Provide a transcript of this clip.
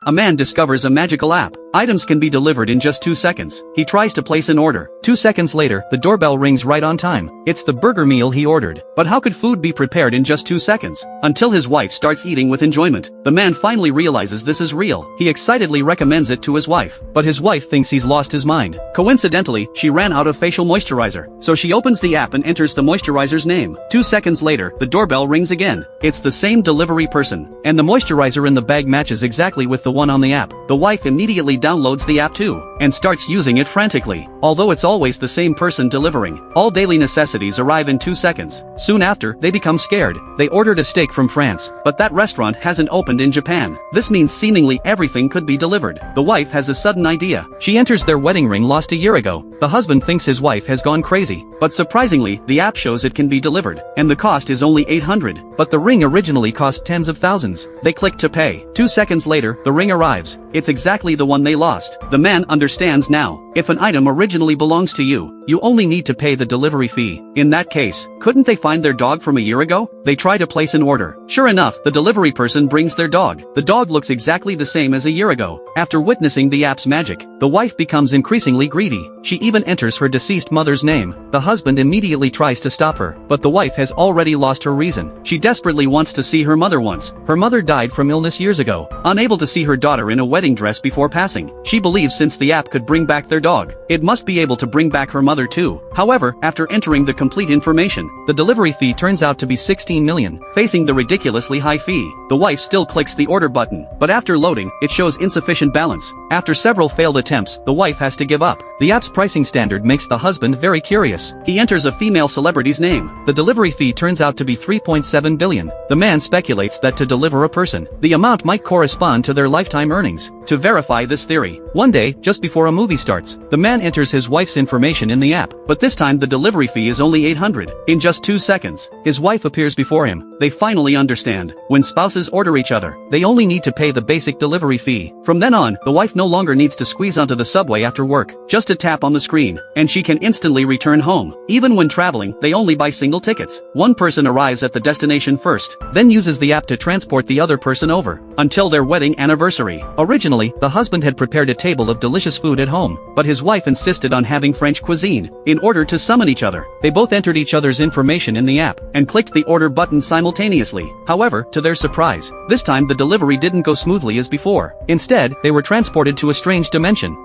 a man discovers a magical app. Items can be delivered in just 2 seconds. He tries to place an order. 2 seconds later, the doorbell rings right on time. It's the burger meal he ordered. But how could food be prepared in just 2 seconds? Until his wife starts eating with enjoyment. The man finally realizes this is real. He excitedly recommends it to his wife. But his wife thinks he's lost his mind. Coincidentally, she ran out of facial moisturizer. So she opens the app and enters the moisturizer's name. 2 seconds later, the doorbell rings again. It's the same delivery person. And the moisturizer in the bag matches exactly with the one on the app. The wife immediately downloads the app too, and starts using it frantically. Although it's always the same person delivering, all daily necessities arrive in 2 seconds. Soon after, they become scared. They ordered a steak from France, but that restaurant hasn't opened in Japan. This means seemingly everything could be delivered. The wife has a sudden idea. She enters their wedding ring lost a year ago. The husband thinks his wife has gone crazy, but surprisingly, the app shows it can be delivered, and the cost is only 800. But the ring originally cost tens of thousands. They click to pay. 2 seconds later, the ring arrives. It's exactly the one they lost. The man understands now. If an item originally belongs to you, you only need to pay the delivery fee. In that case, couldn't they find their dog from a year ago? They try to place an order. Sure enough, the delivery person brings their dog. The dog looks exactly the same as a year ago. After witnessing the app's magic, the wife becomes increasingly greedy. She even enters her deceased mother's name. The husband immediately tries to stop her, but the wife has already lost her reason. She desperately wants to see her mother once. Her mother died from illness years ago. Unable to see her daughter in a wedding dress before passing, she believes since the app could bring back their dog, it must be able to bring back her mother too. However, after entering the complete information, the delivery fee turns out to be 16 million. Facing the ridiculously high fee, the wife still clicks the order button, but after loading, it shows insufficient balance. After several failed attempts, the wife has to give up. The app's pricing standard makes the husband very curious. He enters a female celebrity's name. The delivery fee turns out to be 3.7 billion. The man speculates that to deliver a person, the amount might correspond to their lifetime earnings. To verify this theory, one day, just before a movie starts, the man enters his wife's information in the app, but this time the delivery fee is only 800. In just 2 seconds, his wife appears before him. They finally understand. When spouses order each other, they only need to pay the basic delivery fee. From then on, the wife no longer needs to squeeze onto the subway after work. Just a tap on the screen, and she can instantly return home. Even when traveling, they only buy single tickets. One person arrives at the destination first, then uses the app to transport the other person over, until their wedding anniversary. Originally, the husband had prepared a table of delicious food at home, but his wife insisted on having French cuisine. In order to summon each other, they both entered each other's information in the app, and clicked the order button simultaneously. However, to their surprise, this time the delivery didn't go smoothly as before. Instead, they were transported to a strange dimension.